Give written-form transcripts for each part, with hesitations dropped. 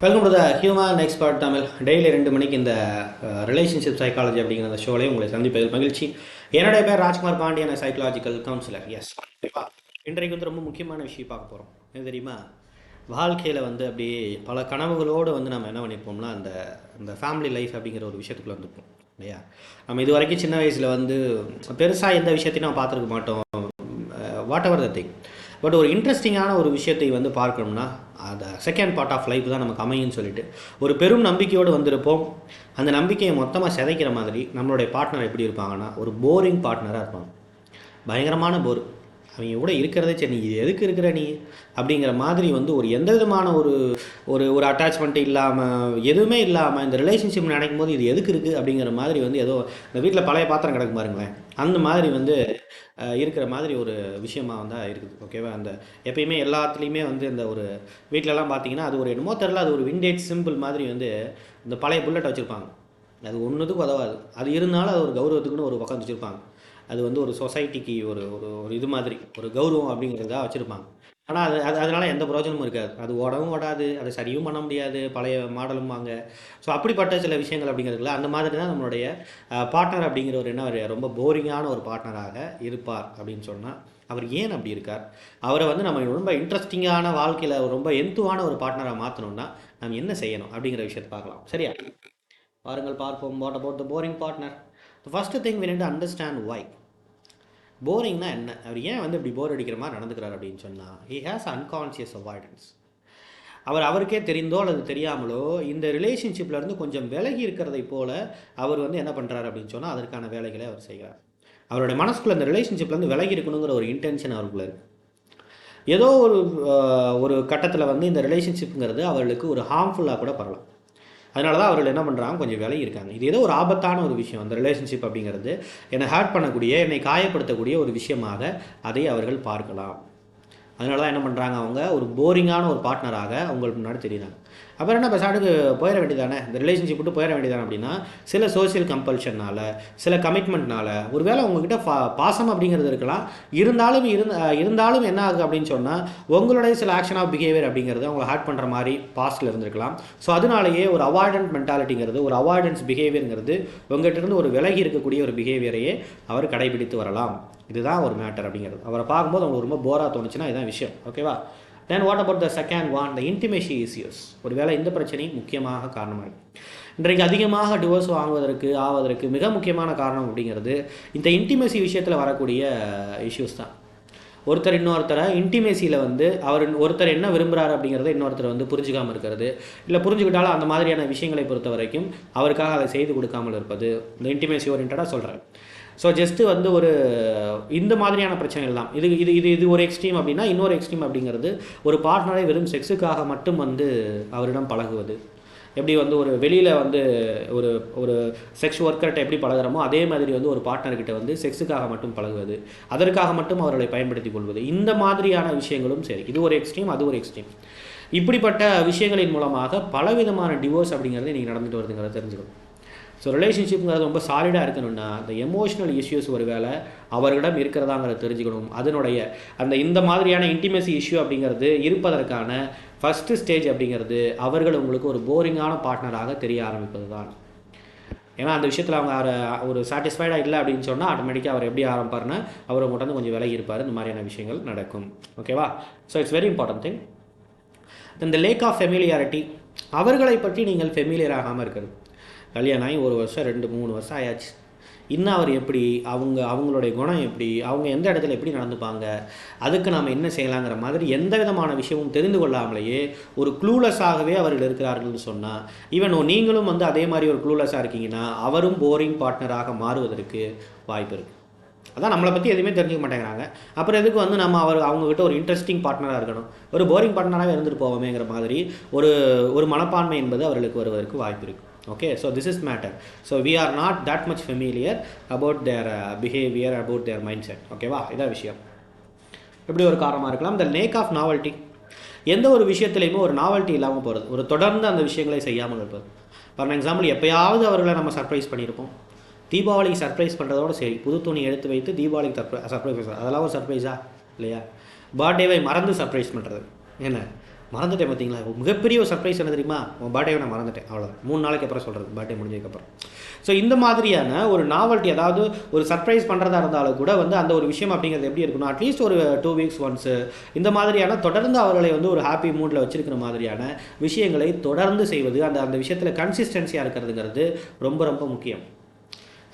Welcome to the human expert Tamil. Daily 2 மணிக்கு இந்த relationship psychology அப்படிங்கிற அந்த ஷோலையும் உங்களை சந்திப்பதில் மகிழ்ச்சி. என்னுடைய பேர் Rajkumar, Pandian, psychological counsellor. Yes, கண்டிப்பாக இன்றைக்கு ரொம்ப முக்கியமான விஷயம் பார்க்க போகிறோம். இது தெரியுமா? வாழ்க்கையில் அப்படியே பல கனவுகளோடு நம்ம என்ன பண்ணியிருப்போம்னா அந்த இந்த ஃபேமிலி லைஃப் அப்படிங்கிற ஒரு விஷயத்துக்குள்ள வந்துருப்போம் இல்லையா? நம்ம இது வரைக்கும் சின்ன வயசில் பெருசாக எந்த விஷயத்தையும் நம்ம பார்த்துருக்க மாட்டோம், what ever the thing. But ஒரு இன்ட்ரெஸ்டிங்கான ஒரு விஷயத்தை பார்க்கணும்னா அந்த செகண்ட் பார்ட் ஆஃப் லைஃப் தான் நமக்கு அமையும்னு சொல்லிட்டு ஒரு பெரும் நம்பிக்கையோடு வந்திருப்போம். அந்த நம்பிக்கையை மொத்தமாக சிதைக்கிற மாதிரி நம்மளுடைய பார்ட்னர் எப்படி இருப்பாங்கன்னா ஒரு போரிங் பார்ட்னராக இருப்பாங்க. பயங்கரமான போர். அவங்க கூட இருக்கிறதே சரி, நீ எதுக்கு இருக்கிற நீ அப்படிங்கிற மாதிரி ஒரு எந்த விதமான ஒரு ஒரு ஒரு அட்டாச்மெண்ட்டு இல்லாமல், எதுவுமே இல்லாமல் இந்த ரிலேஷன்ஷிப் நினைக்கும் போது இது எதுக்கு இருக்குது அப்படிங்கிற மாதிரி ஏதோ இந்த வீட்டில் பழைய பாத்திரம் கிடக்கு பாருங்களேன், அந்த மாதிரி இருக்கிற மாதிரி ஒரு விஷயமாக தான் இருக்குது. ஓகேவா? அந்த எப்பயுமே எல்லாத்துலேயுமே இந்த ஒரு வீட்டிலலாம் பார்த்தீங்கன்னா அது ஒரு என்னமோ தெரில, அது ஒரு விண்டேஜ் சிம்பிள் மாதிரி இந்த பழைய புல்லட் வச்சுருப்பாங்க. அது ஒன்றுத்துக்கும் உதவாது. அது இருந்தாலும் அது ஒரு கௌரவத்துக்குன்னு ஒரு பக்கம் வச்சுருப்பாங்க. அது ஒரு சொசைட்டிக்கு ஒரு ஒரு ஒரு இது மாதிரி ஒரு கௌரவம் அப்படிங்கிறத வச்சுருப்பாங்க. ஆனால் அதனால் எந்த பிரயோஜனமும் இருக்காது. அது ஓடவும் ஓடாது, அது சரியும் பண்ண முடியாது, பழைய மாடலும்பாங்க. ஸோ அப்படிப்பட்ட சில விஷயங்கள் அப்படிங்கிறதுல அந்த மாதிரி தான் நம்மளுடைய பார்ட்னர் அப்படிங்கிற என்ன ரொம்ப போரிங்கான ஒரு பார்ட்னராக இருப்பார் அப்படின்னு சொன்னால் அவர் ஏன் அப்படி இருக்கார்? அவரை நம்ம ரொம்ப இன்ட்ரெஸ்டிங்கான வாழ்க்கையில் ரொம்ப எந்துவான ஒரு பார்ட்னராக மாற்றணும்னா நம்ம என்ன செய்யணும் அப்படிங்கிற விஷயத்தை பார்க்கலாம். சரியா? பாருங்கள், பார்ப்போம். What about the boring partner? The first thing we need to understand why. போரிங்னா என்ன? அவர் ஏன் இப்படி போர் அடிக்கிற மாதிரி நடந்துக்கிறார் அப்படின்னு சொன்னால் ஹி ஹேஸ் அன்கான்ஷியஸ் அவாய்டன்ஸ். அவருக்கே தெரிந்தோ அல்லது தெரியாமலோ இந்த ரிலேஷன்ஷிப்லேருந்து கொஞ்சம் விலகி இருக்கிறதை போல் அவர் என்ன பண்ணுறாரு அப்படின்னு சொன்னால் அதற்கான வேலைகளை அவர் செய்கிறார். அவருடைய மனசுக்குள்ளே இந்த ரிலேஷன்ஷிப்லேருந்து விலகி இருக்கணுங்கிற ஒரு இன்டென்ஷன் அவருக்குள்ள இருக்குது. ஏதோ ஒரு கட்டத்தில் இந்த ரிலேஷன்ஷிப்புங்கிறது அவர்களுக்கு ஒரு ஹார்ம்ஃபுல்லாக கூட பரவலாம். அதனால தான் அவர்கள் என்ன பண்ணுறாங்க, கொஞ்சம் விலகி இருக்காங்க. இது ஏதோ ஒரு ஆபத்தான ஒரு விஷயம். அந்த ரிலேஷன்ஷிப் அப்படிங்கிறது என்னை ஹர்ட் பண்ணக்கூடிய, என்னை காயப்படுத்தக்கூடிய ஒரு விஷயமாக அதை அவர்கள் பார்க்கலாம். அதனால தான் என்ன பண்ணுறாங்க, அவங்க ஒரு போரிங்கான ஒரு பார்ட்னராக அவங்களுக்கு முன்னாடி தெரியுறாங்க. அப்புறம் என்ன, பெசாட்டுக்கு போயிட வேண்டியதானே, இந்த ரிலேஷன்ஷிப் விட்டு போயிட வேண்டியதானே அப்படின்னா சில சோசியல் கம்பல்ஷனால், சில கமிட்மெண்ட்னால் ஒருவேளை உங்ககிட்ட பாசம் அப்படிங்கிறது இருக்கலாம். இருந்தாலும் என்ன ஆகுது அப்படின்னு சொன்னால் உங்களுடைய சில ஆக்ஷன் ஆஃப் பிஹேவியர் அப்படிங்கிறது அவங்களை ஹர்ட் பண்ணுற மாதிரி பாஸ்ட்டில் இருந்திருக்கலாம். ஸோ அதனாலேயே ஒரு அவாய்டன்ட் மென்டாலிட்டிங்கிறது, ஒரு அவாய்டன்ஸ் பிஹேவியருங்கிறது உங்கள்கிட்ட இருந்து ஒரு விலகி இருக்கக்கூடிய ஒரு பிஹேவியரையே அவர் கடைபிடித்து வரலாம். இதுதான் ஒரு மேட்டர் அப்படிங்கிறது. அவரை பார்க்கும்போது அவங்களுக்கு ரொம்ப போராக தோணுச்சுன்னா இதுதான் விஷயம். ஓகேவா? Then what about the second one, the intimacy issues. ஒரு வேளை இந்த பிரச்சனையும் முக்கியமாக காரணமாக இருக்குது. இன்றைக்கு அதிகமாக டிவோர்ஸ் ஆவதற்கு மிக முக்கியமான காரணம் அப்படிங்கிறது இந்த இன்டிமேசி விஷயத்தில் வரக்கூடிய இஷ்யூஸ் தான். ஒருத்தர் இன்னொருத்தரை இன்டிமேசியில் ஒருத்தர் என்ன விரும்புகிறாரு அப்படிங்கிறத இன்னொருத்தர் புரிஞ்சுக்காமல் இருக்கிறது, இல்லை புரிஞ்சுக்கிட்டாலும் அந்த மாதிரியான விஷயங்களை பொறுத்த வரைக்கும் அவருக்காக அதை செய்து கொடுக்காமல் இருப்பது, இந்த இன்டிமேசி ஓரியன்டாக சொல்கிறேன். ஸோ ஜஸ்ட்டு ஒரு இந்த மாதிரியான பிரச்சனைகள் தான். இது ஒரு எக்ஸ்ட்ரீம் அப்படின்னா இன்னொரு எக்ஸ்ட்ரீம் அப்படிங்கிறது ஒரு பார்ட்னரை வெறும் செக்ஸுக்காக மட்டும் அவரிடம் பழகுவது. எப்படி ஒரு வெளியில் ஒரு ஒரு செக்ஸ் ஒர்க்கர்கிட்ட எப்படி பழகிறோமோ அதே மாதிரி ஒரு பார்ட்னர்கிட்ட செக்ஸுக்காக மட்டும் பழகுவது, அதற்காக மட்டும் அவர்களை பயன்படுத்தி கொள்வது, இந்த மாதிரியான விஷயங்களும் சரி. இது ஒரு எக்ஸ்ட்ரீம், அது ஒரு எக்ஸ்ட்ரீம். இப்படிப்பட்ட விஷயங்களின் மூலமாக பலவிதமான டிவோர்ஸ் அப்படிங்கிறது இன்றைக்கி நடந்துட்டு வருதுங்கிறத தெரிஞ்சுக்கணும். ஸோ ரிலேஷன்ஷிப்ங்கிறது ரொம்ப சாலிடாக இருக்கணும்னா அந்த எமோஷ்னல் இஷ்யூஸ் ஒரு வேளை அவர்களிடம் இருக்கிறதாங்கிறத தெரிஞ்சுக்கணும். அதனுடைய இந்த மாதிரியான இன்டிமேசி இஷ்யூ அப்படிங்கிறது இருப்பதற்கான ஃபஸ்ட்டு ஸ்டேஜ் அப்படிங்கிறது அவர்கள் உங்களுக்கு ஒரு போரிங்கான பார்ட்னராக தெரிய ஆரம்பிப்பது தான். ஏன்னா அந்த விஷயத்தில் அவங்க ஒரு சாட்டிஸ்ஃபைடாக இல்லை அப்படின்னு சொன்னால் ஆட்டோமேட்டிக்காக அவர் எப்படி ஆரம்பிப்பார்னா அவரை மட்டும் கொஞ்சம் விலகி இருப்பார். இந்த மாதிரியான விஷயங்கள் நடக்கும். ஓகேவா? So it's very important thing. இந்த லேக் ஆஃப் ஃபெமிலியாரிட்டி, அவர்களை பற்றி நீங்கள் ஃபெமிலியர் ஆகாமல் இருக்கிறது. கல்யாணம் ஆகி 1 வருஷம் 2-3 வருஷம் ஆயாச்சு. இன்னும் அவர் எப்படி, அவங்களுடைய குணம் எப்படி, அவங்க எந்த இடத்துல எப்படி நடந்துப்பாங்க, அதுக்கு நாம் என்ன செய்யலாங்கிற மாதிரி எந்த விதமான விஷயமும் தெரிந்து கொள்ளாமலேயே ஒரு க்ளூலெஸ்ஸாகவே அவர்கள் இருக்கிறார்கள்னு சொன்னால், ஈவன் நீங்களும் அதே மாதிரி ஒரு க்ளூலெஸ்ஸாக இருக்கீங்கன்னா அவரும் போரிங் பார்ட்னராக மாறுவதற்கு வாய்ப்பு இருக்குது. அதான் நம்மளை பற்றி எதுவுமே தெரிஞ்சுக்க மாட்டேங்கிறாங்க. அப்புறம் எதுக்கு நம்ம அவங்ககிட்ட ஒரு இன்ட்ரெஸ்டிங் பார்ட்னராக இருக்கணும், ஒரு போரிங் பார்ட்னராகவே இருந்துட்டு போவோமேங்கிற மாதிரி ஒரு மனப்பான்மை என்பது அவர்களுக்கு வருவதற்கு வாய்ப்பு இருக்குது. Okay, so this is matter. So we are not that much familiar about their behavior, about their mindset. ஓகேவா? இதான் விஷயம். எப்படி ஒரு காரணமாக இருக்கலாம். இந்த லேக் ஆஃப் நாவல்ட்டி, எந்த ஒரு விஷயத்துலையுமே ஒரு நாவல்ட்டி இல்லாமல் போகிறது, ஒரு தொடர்ந்து அந்த விஷயங்களை செய்யாமல் இருப்பது. ஃபார் எக்ஸாம்பிள், எப்போயாவது அவர்களை நம்ம சர்ப்ரைஸ் பண்ணியிருப்போம். தீபாவளிக்கு சர்ப்ரைஸ் பண்ணுறதோடு சரி, புது துணி எடுத்து வைத்து தீபாவளிக்கு சர்ப்ரைஸ், அதெல்லாம் ஒரு சர்ப்ரைஸா இல்லையா? பர்த்டேவை மறந்து சர்ப்ரைஸ் பண்ணுறது என்ன? மறந்துட்டேன் பார்த்தீங்களா, மிகப்பெரிய ஒரு சர்ப்ரைஸ் என்ன தெரியுமா, உன் பர்த்டேவை நான் மறந்துட்டேன், அவ்வளோதான். 3 நாளைக்கு அப்புறம் சொல்கிறது, பர்த்டே முடிஞ்சதுக்கப்புறம். ஸோ இந்த மாதிரியான ஒரு நாவல்ட்டி, அதாவது ஒரு சர்ப்ரைஸ் பண்ணுறதா இருந்தாலும் கூட வந்து அந்த ஒரு விஷயம் அப்படிங்கிறது எப்படி இருக்கணும், அட்லீஸ்ட் ஒரு 2 வீக்ஸ் ஒன்ஸு இந்த மாதிரியான தொடர்ந்து அவர்களை வந்து ஒரு ஹாப்பி மூடில் வச்சுருக்கிற மாதிரியான விஷயங்களை தொடர்ந்து செய்வது, அந்த விஷயத்தில் கன்சிஸ்டன்சியாக இருக்கிறதுங்கிறது ரொம்ப ரொம்ப முக்கியம்.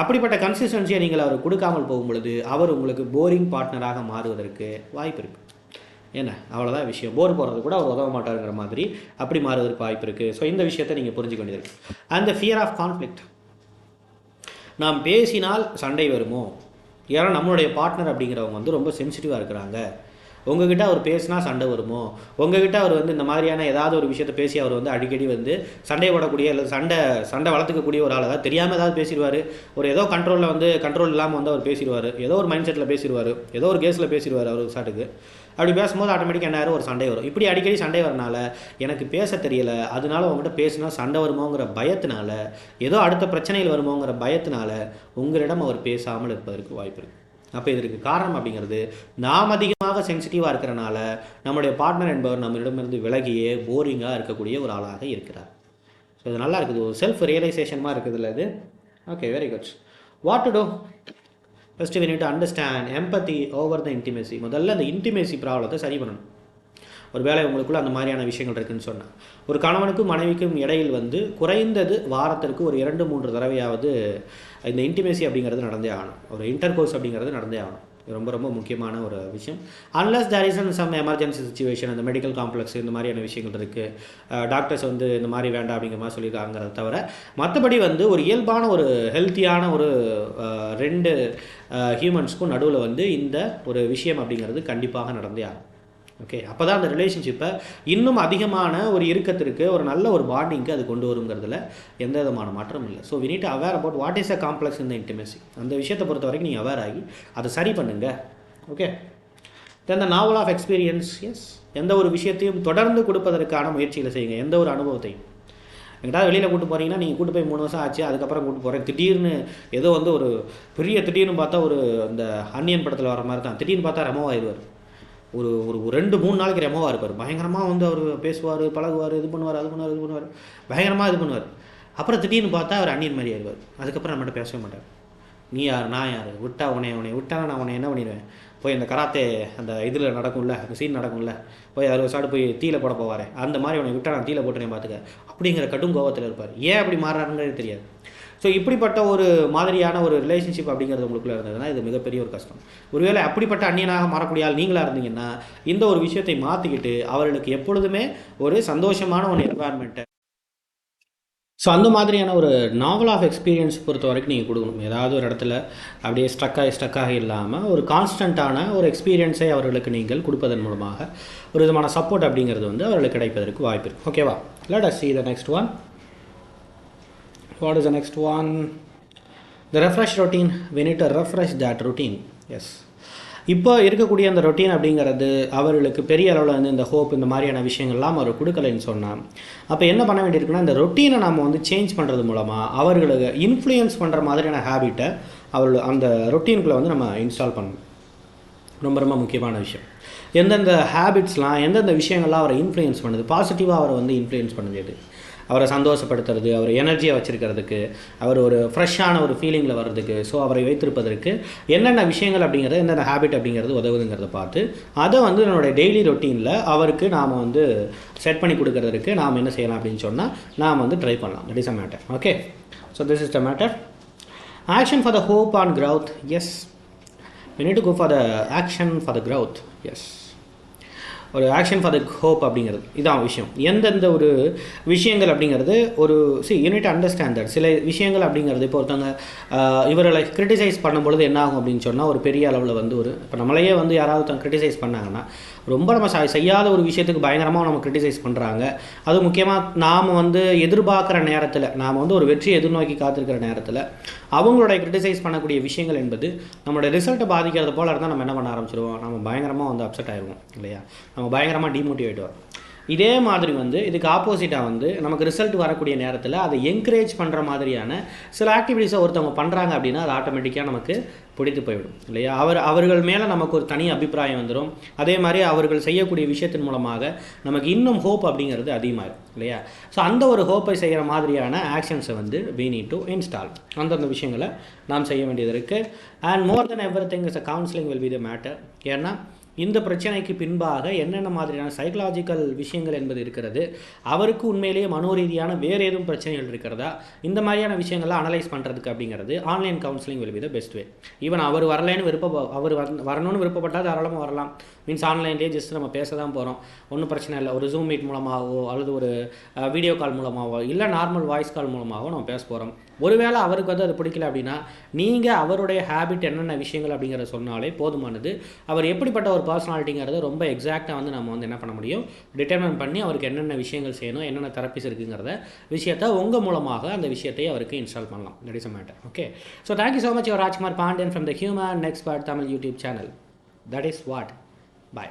அப்படிப்பட்ட கன்சிஸ்டன்சியை நீங்கள் அவர் கொடுக்காமல் போகும் பொழுது அவர் உங்களுக்கு போரிங் பார்ட்னராக மாறுவதற்கு வாய்ப்பு இருக்குது. என்ன, அவ்வளோதான் விஷயம். போர் போடுறது கூட அவர் உதவ மாட்டாருங்கிற மாதிரி அப்படி மாறுவதற்கு வாய்ப்பு இருக்குது. ஸோ இந்த விஷயத்தை நீங்கள் புரிஞ்சுக்க வேண்டியது இருக்குது. And the fear of conflict, நாம் பேசினால் சண்டை வருமோ, ஏன்னா நம்மளுடைய பார்ட்னர் அப்படிங்கிறவங்க வந்து ரொம்ப சென்சிட்டிவாக இருக்கிறாங்க, உங்ககிட்ட அவர் பேசினா சண்டை வருமோ, உங்ககிட்ட அவர் வந்து இந்த மாதிரியான ஏதாவது ஒரு விஷயத்தை பேசி அவர் வந்து அடிக்கடி வந்து சண்டை போடக்கூடிய அல்லது சண்டை வளர்த்துக்கக்கூடிய ஒரு ஆள், அதாவது தெரியாமல் ஏதாவது பேசிடுவார், ஒரு ஏதோ கண்ட்ரோல் இல்லாமல் வந்து அவர் பேசிடுவார், ஏதோ ஒரு மைண்ட் செட்டில் பேசிடுவார், ஏதோ ஒரு கேஸில் பேசிடுவார் அவர் சாட்டுக்கு. அப்படி பேசும்போது ஆட்டோமேட்டிக்காக என்ன ஒரு சண்டை வரும். இப்படி அடிக்கடி சண்டை வரனால எனக்கு பேச தெரியலை, அதனால உங்கள்கிட்ட பேசினா சண்டை வருமோங்கிற பயத்தினால, ஏதோ அடுத்த பிரச்சனைகள் வருமோங்கிற பயத்தினால உங்களிடம் அவர் பேசாமல் இருப்பதற்கு வாய்ப்பு இருக்குது. அப்போ இதற்கு காரணம் அப்படிங்கிறது நாம் அதிகமாக சென்சிட்டிவாக இருக்கிறனால நம்முடைய பார்ட்னர் என்பவர் நம்மளிடமிருந்து விலகியே போரிங்காக இருக்கக்கூடிய ஒரு ஆளாக இருக்கிறார். ஸோ இது நல்லா இருக்குது, ஒரு செல்ஃப் ரியலைசேஷனாக இருக்குது இல்லை இது. Okay, very good. What to do? First we need to understand empathy over the intimacy. முதல்ல அந்த இன்டிமேசி ப்ராப்ளத்தை சரி பண்ணணும். ஒரு வேளை உங்களுக்குள்ள அந்த மாதிரியான விஷயங்கள் இருக்குதுன்னு சொன்னால், ஒரு கணவனுக்கும் மனைவிக்கும் இடையில் வந்து குறைந்தது வாரத்திற்கு ஒரு 2-3 தடவையாவது இந்த இன்டிமேசி அப்படிங்கிறது நடந்தே ஆகணும், ஒரு இன்டர்கோர்ஸ் அப்படிங்கிறது நடந்தே ஆகணும். ரொம்ப ரொம்ப முக்கியமான ஒரு விஷயம். Unless there is some emergency situation, அந்த மெடிக்கல் காம்ப்ளெக்ஸ் இந்த மாதிரியான விஷயங்கள் இருக்குது, டாக்டர்ஸ் வந்து இந்த மாதிரி வேண்டாம் அப்படிங்கிற மாதிரி சொல்லியிருக்காங்கிறத தவிர மற்றபடி வந்து ஒரு இயல்பான ஒரு ஹெல்த்தியான ஒரு 2 ஹியூமன்ஸ்க்கும் நடுவில் வந்து இந்த ஒரு விஷயம் அப்படிங்கிறது கண்டிப்பாக நடந்தே ஆகும். ஓகே, அப்போ தான் அந்த ரிலேஷன்ஷிப்பை இன்னும் அதிகமான ஒரு இறுக்கத்திற்கு, ஒரு நல்ல ஒரு பாண்டிங்க்கு அது கொண்டு வருங்கிறதுல எந்த விதமான மாற்றமும் இல்லை. So we need to aware about what is a complex in the intimacy. அந்த விஷயத்தை பொறுத்த வரைக்கும் நீங்கள் அவேர் ஆகி அதை சரி பண்ணுங்கள். Okay, then the novel of experience. Yes, எந்த ஒரு விஷயத்தையும் தொடர்ந்து கொடுப்பதற்கான முயற்சியில் செய்யுங்க. எந்த ஒரு அனுபவத்தையும் எங்கிட்டாவது வெளியில் கூட்டு போகிறீங்கன்னா, நீங்கள் கூட்டு போய் 3 வருஷம் ஆச்சு, அதுக்கப்புறம் கூட்டு போகிறேன், திடீர்னு ஏதோ வந்து ஒரு பெரிய திடீர்னு பார்த்தா ஒரு அந்த அன்னியன் படத்தில் வர மாதிரி தான், திடீர்னு பார்த்தா ரெமோவாயிடுவார். ஒரு 2-3 நாளைக்கு ரெமோவாக இருப்பார். பயங்கரமாக வந்து அவர் பேசுவார், பழகுவார், இது பண்ணுவார், பயங்கரமாக இது பண்ணுவார். அப்புறம் திடீர்னு பார்த்தா அவர் அன்னியன் மாதிரி ஆயிடுவார். அதுக்கப்புறம் நம்மகிட்ட பேசவே மாட்டார். நீ யார், நான் யார், உன்னை விட்டா நான் உன்னை என்ன பண்ணிடுவேன், போய் அந்த கராத்தே அந்த இதில் நடக்கும்ல, அந்த சீன் நடக்கும்ல, போய் 60 சாடு போய் தீயில போட போவார், அந்த மாதிரி உன்னை விட்டா நான் தீயில போட்டுறேன் பார்த்துக்க அப்படிங்கிற கடும் கோபத்தில் இருப்பார். ஏன் அப்படி மாறுறாருங்கிறது தெரியாது. ஸோ இப்படிப்பட்ட ஒரு மாதிரியான ஒரு ரிலேஷன்ஷிப் அப்படிங்கிறது உங்களுக்குள்ளே இருந்ததுன்னா இது மிகப்பெரிய ஒரு கஷ்டம். ஒருவேளை அப்படிப்பட்ட அந்நியனாக மாறக்கூடிய ஆள் நீங்களாக இருந்தீங்கன்னா இந்த ஒரு விஷயத்தை மாற்றிக்கிட்டு அவர்களுக்கு எப்பொழுதுமே ஒரு சந்தோஷமான ஒரு என்வாயர்மெண்ட்டை, ஸோ அந்த மாதிரியான ஒரு நாவல் ஆஃப் எக்ஸ்பீரியன்ஸ் பொறுத்த வரைக்கும் நீங்கள் கொடுக்கணும். ஏதாவது ஒரு இடத்துல அப்படியே ஸ்டக்காக இல்லாமல் ஒரு கான்ஸ்டண்ட்டான ஒரு எக்ஸ்பீரியன்ஸை அவர்களுக்கு நீங்கள் கொடுப்பதன் மூலமாக ஒரு விதமான சப்போர்ட் அப்படிங்கிறது வந்து அவர்களுக்கு கிடைப்பதற்கு வாய்ப்பு இருக்குது. ஓகேவா? Let us see the next one. What is the next one? The refresh routine. We need to refresh that routine. Yes. இப்போ இருக்கக்கூடிய அந்த ரொட்டீன் அப்படிங்கிறது அவர்களுக்கு பெரிய அளவில் வந்து இந்த ஹோப் இந்த மாதிரியான விஷயங்கள்லாம் அவர் கொடுக்கலைன்னு சொன்னால், அப்போ என்ன பண்ண வேண்டியிருக்குன்னா இந்த ரொட்டீனை நம்ம வந்து சேஞ்ச் பண்ணுறது மூலமாக அவர்களுக்கு இன்ஃப்ளூயன்ஸ் பண்ணுற மாதிரியான ஹேபிட்டை அவர்கள் அந்த ரொட்டீனுக்குள்ளே வந்து நம்ம இன்ஸ்டால் பண்ணணும். ரொம்ப ரொம்ப முக்கியமான விஷயம். எந்தெந்த ஹேபிட்ஸ்லாம் எந்தெந்த விஷயங்கள்லாம் அவரை இன்ஃப்ளூயன்ஸ் பண்ணுது, பாசிட்டிவாக அவரை வந்து இன்ஃப்ளூயன்ஸ் பண்ணுது, அவரை சந்தோஷப்படுத்துறது, அவர் எனர்ஜியை வச்சுருக்கிறதுக்கு, அவர் ஒரு ஃப்ரெஷ்ஷான ஒரு ஃபீலிங்கில் வர்றதுக்கு, ஸோ அவரை வைத்திருப்பதற்கு என்னென்ன விஷயங்கள் அப்படிங்கிறது, எந்தெந்த ஹேபிட் அப்படிங்கிறது உதவுதுங்கிறத பார்த்து அதை வந்து என்னுடைய டெய்லி ரொட்டீனில் அவருக்கு நாம் வந்து செட் பண்ணி கொடுக்கறதுக்கு நாம் என்ன செய்யலாம் அப்படின்னு சொன்னால் நாம் வந்து ட்ரை பண்ணலாம். That is a matter. Okay, so this is the matter. Action for the hope on growth. Yes, we need to go for the action for the growth. Yes, ஒரு ஆக்ஷன் ஃபார் த ஹோப் அப்படிங்கிறது இதான் விஷயம். எந்தெந்த ஒரு விஷயங்கள் அப்படிங்கிறது ஒரு unit understand that சில விஷயங்கள் அப்படிங்கிறது இப்போ ஒருத்தவங்க இவர்களை கிரிட்டிசைஸ் பண்ணும்பொழுது என்ன ஆகும் அப்படின்னு சொன்னால் ஒரு பெரிய அளவில் வந்து ஒரு இப்போ நம்மளையே வந்து யாராவது ஒருத்தவங்க கிரிட்டிசைஸ் பண்ணாங்கன்னா ரொம்ப நம்ம செய்யாத ஒரு விஷயத்துக்கு பயங்கரமாக நம்ம கிரிட்டிசைஸ் பண்ணுறாங்க. அது முக்கியமாக நாம் வந்து எதிர்பார்க்குற நேரத்தில், நாம் வந்து ஒரு வெற்றியை எதிர்நோக்கி காத்திருக்கிற நேரத்தில் அவங்களுடைய கிரிட்டிசைஸ் பண்ணக்கூடிய விஷயங்கள் என்பது நம்மளுடைய ரிசல்ட்டை பாதிக்கிறது போல் இருந்தால் நம்ம என்ன பண்ண ஆரம்பிச்சிடுவோம், நம்ம பயங்கரமாக வந்து அப்செட் ஆகிடுவோம் இல்லையா, நம்ம பயங்கரமாக டிமோட்டிவேட் வரும். இதே மாதிரி வந்து இதுக்கு ஆப்போசிட்டாக வந்து நமக்கு ரிசல்ட் வரக்கூடிய நேரத்தில் அதை என்கரேஜ் பண்ணுற மாதிரியான சில ஆக்டிவிட்டீஸை ஒருத்தவங்க பண்ணுறாங்க அப்படின்னா அது ஆட்டோமேட்டிக்காக நமக்கு பிடித்து போய்விடும் இல்லையா. அவர்கள் மேலே நமக்கு ஒரு தனி அபிப்பிராயம் வந்துடும். அதே மாதிரி அவர்கள் செய்யக்கூடிய விஷயத்தின் மூலமாக நமக்கு இன்னும் ஹோப் அப்படிங்கிறது அதிகமாகும் இல்லையா. ஸோ அந்த ஒரு ஹோப்பை செய்கிற மாதிரியான ஆக்ஷன்ஸை வந்து we need to install. அந்தந்த விஷயங்களை நாம் செய்ய வேண்டியது இருக்குது. And more then everything is a counselling will be the matter. ஏன்னா இந்த பிரச்சனைக்கு பின்பாக என்னென்ன மாதிரியான சைக்கலாஜிக்கல் விஷயங்கள் என்பது இருக்கிறது, அவருக்கு உண்மையிலேயே மனோரீதியான வேறு எதுவும் பிரச்சனைகள் இருக்கிறதா, இந்த மாதிரியான விஷயங்கள்லாம் அனலைஸ் பண்ணுறதுக்கு அப்படிங்கிறது online counselling will be the best way. Even அவர் வரலன்னு அவர் வரணும்னு விருப்பப்பட்டால் தாராளமாக வரலாம். மீன்ஸ் ஆன்லைன்லேயே ஜஸ்ட் நம்ம பேச தான் போகிறோம், ஒன்றும் பிரச்சனை இல்லை. ஒரு ஜூம் மீட் மூலமாகவோ அல்லது ஒரு வீடியோ கால் மூலமாகவோ இல்லை நார்மல் வாய்ஸ் கால் மூலமாகவோ நம்ம பேச போகிறோம். ஒருவேளை அவருக்கு வந்து அது பிடிக்கல அப்படின்னா நீங்கள் அவருடைய ஹேபிட் என்னென்ன விஷயங்கள் அப்படிங்கிறத சொன்னாலே போதுமானது. அவர் எப்படிப்பட்ட ஒரு பர்சனாலிட்டிங்கிறத ரொம்ப எக்ஸாக்டாக வந்து நம்ம வந்து என்ன பண்ண முடியும், டிட்டர்மைன் பண்ணி அவருக்கு என்னென்ன விஷயங்கள் செய்யணும், என்னென்ன தெரப்பிஸ் இருக்குங்கிறத விஷயத்தை உங்கள் மூலமாக அந்த விஷயத்தை அவருக்கு இன்ஸ்டால் பண்ணலாம். That is a matter. Okay, so thank you so much your Rajkumar Pandian from the human expert Tamil YouTube channel. That is what. Bye.